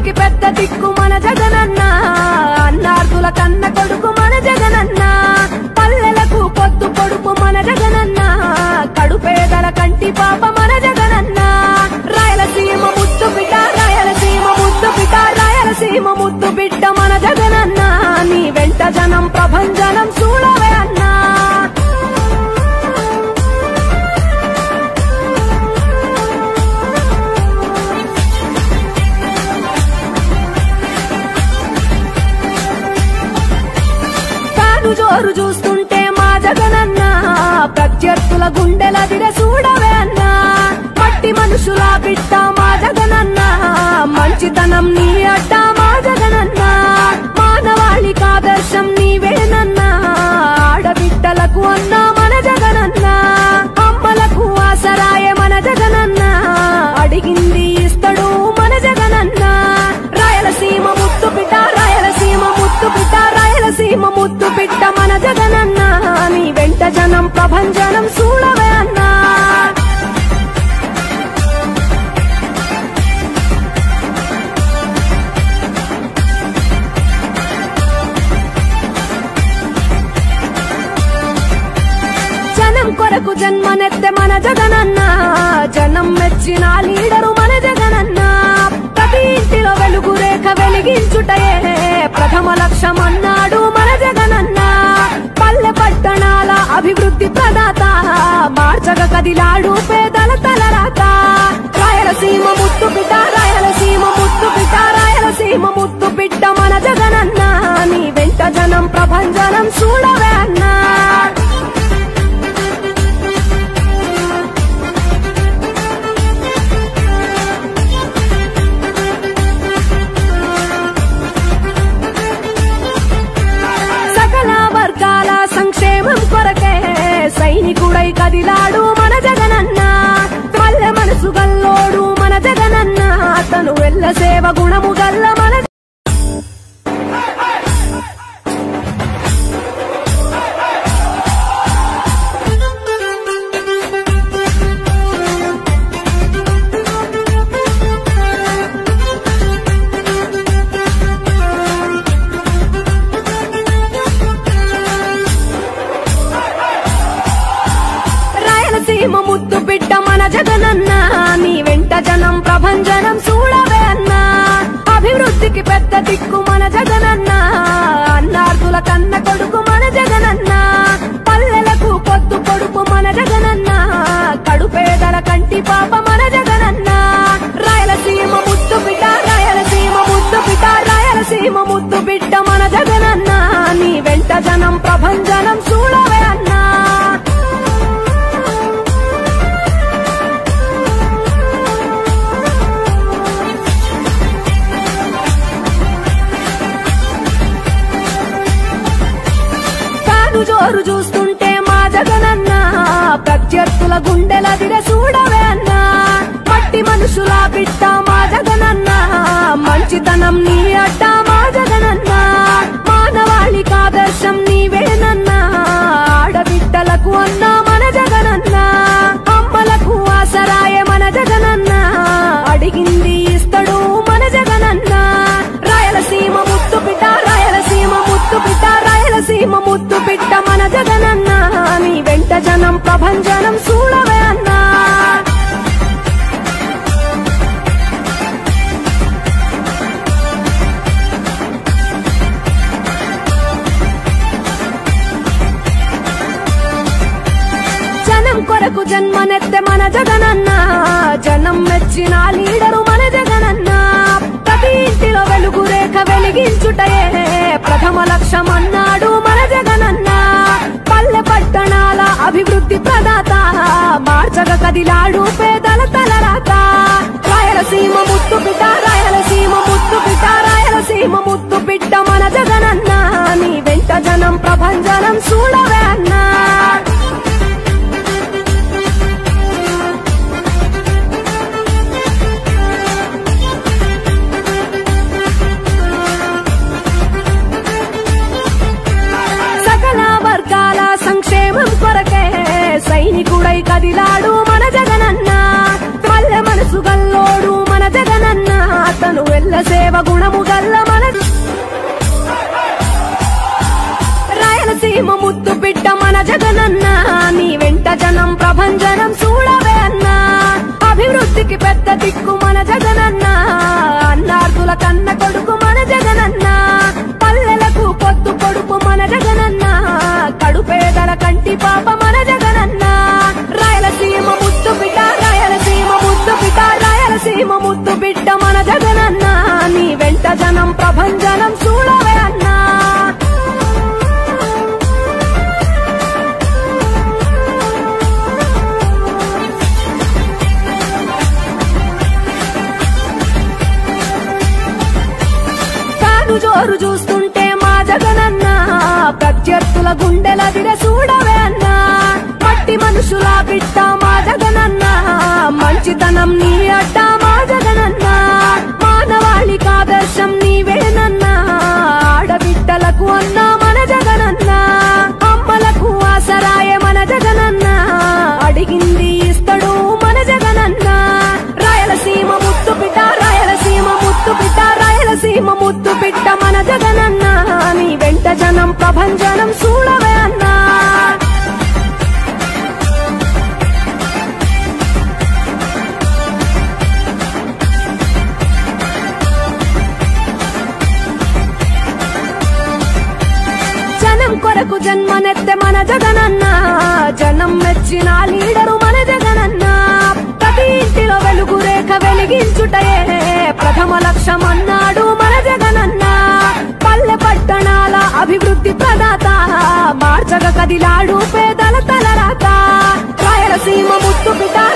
అభివృద్ధికి పెద్ద దిక్కు మన జగనన్న అన్నార్థుల కన్న కొడుకు మన జగనన్న పల్లెలకు పొద్దు పొడుపు మన జగనన్న కడుపేదల కంటి పాప మన జగనన్న రాయలసీమ ముద్దు బిడ్డ రాయలసీమ ముద్దు బిడ్డ రాయలసీమ ముద్దు బిడ్డ మన జగనన్న నీ వెంట జనం ప్రభంజనం చూడవే అన్నా జోరు చూస్తుంటే మా జగనన్న ప్రత్యర్థుల గుండెల దిర చూడవే అన్నా మట్టి మనుషుల బిడ్డ మా జగనన్న మంచితనం నీ అడ్డ మా జగనన్న మానవాళికి ఆదర్శం నీవేనన్నా ఆడబిడ్డలకు అన్నా మన జగనన్న అమ్మలకు ఆసరాయే మన జగనన్న అడిగింది ఇస్తడు మన జగనన్న రాయలసీమ ముద్దు బిడ్డ రాయలసీమ ముద్దు బిడ్డ రాయలసీమ ముద్దు బిడ్డ మన జగనన్న నీ వెంట జనం ప్రభంజనం చూడవే అన్నా జనం కొరకు జన్మనెత్తే మన జగనన్న జనం మెచ్చిన లీడరు మన జగనన్న ప్రతి ఇంటిలో వెలుగు రేఖ వెలిగించుటయే ప్రథమ లక్ష్యం అన్నాడు మన జగనన్న పల్లె పట్టణాల అభివృద్ధి ప్రదాత మార్చగ కదిలాడు పేదల తలరాత రాయలసీమ ముద్దు బిడ్డ రాయలసీమ ముద్దు బిడ్డ రాయలసీమ ముద్దు బిడ్డ మన జగనన్న నీ వెంట జనం ప్రభంజనం చూడవే అన్నా సంక్షేమం కొరకే సైనికుడై కదిలాడు మన జగనన్న పల్లె మనసు గల్లోడు మన జగనన్న తను వెళ్ళ సేవ గుణము గల్ల మన ముద్దు బిడ్డ మన జగనన్న నీ వెంట జనం ప్రభంజనం చూడవే అన్నా అభివృద్ధికి పెద్ద దిక్కు మన జగనన్న అన్నార్థుల కన్న కొడుకు మన జగనన్న పల్లెలకు పొద్దు పొడుపు మన జగనన్న కడుపేదల కంటి పాప మన జగనన్న రాయలసీమ ముద్దు బిడ్డ రాయలసీమ ముద్దు బిడ్డ రాయలసీమ ముద్దు బిడ్డ మన జగనన్న నీ వెంట జనం ప్రభంజనం చూడవే అన్నా జోరు చూస్తుంటే మా జగనన్న ప్రత్యర్థుల గుండెల దిర చూడవే అన్నా మట్టి మనుషుల బిడ్డ మా జగనన్న మంచితనం నీ అడ్డ మా జగనన్న మానవాళికి ఆదర్శం నీవేనన్నా ఆడబిడ్డలకు అన్నా మన జగనన్న అమ్మలకు ఆసరాయే మన జగనన్న అడిగింది ఇస్తడు మన జగనన్న రాయలసీమ ముద్దు బిడ్డ రాయలసీమ ముద్దు బిడ్డ రాయలసీమ ముద్దు బిడ్డ మన జగనన్న నీ వెంట జనం ప్రభంజనం చూడవే అన్నా జనం కొరకు జన్మనెత్తే మన జగనన్న జనం మెచ్చిన లీడరు మన జగనన్న ప్రతి ఇంటిలో వెలుగు రేఖ వెలిగించుటయే ప్రథమ లక్ష్యం అన్నాడు మన జగనన్న పల్లె పట్టణాల అభివృద్ధి ప్రదాత మార్చగ కదిలాడు పేదల తలరాత రాయలసీమ ముద్దు బిడ్డ రాయలసీమ ముద్దు బిడ్డ రాయలసీమ ముద్దు బిడ్డ మన జగనన్న నీ వెంట జనం ప్రభంజనం చూడవే అన్నా సంక్షేమం కొరకే సైనికుడై కదిలాడు మన జగనన్న పల్లె మనసు గల్లోడు మన జగనన్న తను వెళ్ళ సేవ గుణము గల్ల మన రాయలసీమ ముద్దు బిడ్డ మన జగనన్న నీ వెంట జనం ప్రభంజనం చూడవే అన్నా అభివృద్ధికి పెద్ద దిక్కు మన జగనన్న అన్నార్థుల కన్న కొడుకు మన జగనన్న పల్లెలకు పొద్దు కొడుకు మన జగనన్న కడుపేదల కంటి పాప మన జగనన్న రాయలసీమ ముద్దు బిడ్డ రాయలసీమ ముద్దు బిడ్డ రాయలసీమ ముద్దు బిడ్డ మన జగనన్న నీ వెంట జనం ప్రభంజనం చూడవే అన్నా జోరు చూస్తుంటే మా జగనన్న ప్రత్యర్థుల గుండెల దిర చూడవే అన్నా మట్టి మనుషుల బిడ్డ మా జగనన్న మంచితనం నీ అడ్డ మా జగనన్న మానవాళికి ఆదర్శం నీవేనన్నా ఆడబిడ్డలకు అన్నా మన జగనన్న అమ్మలకు ఆసరాయ మన జగనన్న అడిగింది ఇస్తడు మన జగనన్న రాయలసీమ ముద్దు బిడ్డ రాయలసీమ ముద్దు బిడ్డ రాయలసీమ ముద్దు బిడ్డ మన జగనన్న నీ వెంట జనం ప్రభంజనం చూడవే అన్నా జనం కొరకు జన్మనెత్తే మన జగనన్న జనం మెచ్చిన లీడరు మన జగనన్న ప్రతి ఇంటిలో వెలుగు రేఖ వెలిగించుటయే ప్రథమ లక్ష్యం అన్నాడు మన జగనన్న పల్లె పట్టణాల అభివృద్ధి ప్రదాత మార్చగ కదిలాడు పేదల తలరాత రాయలసీమ ముద్దు బిడ్డ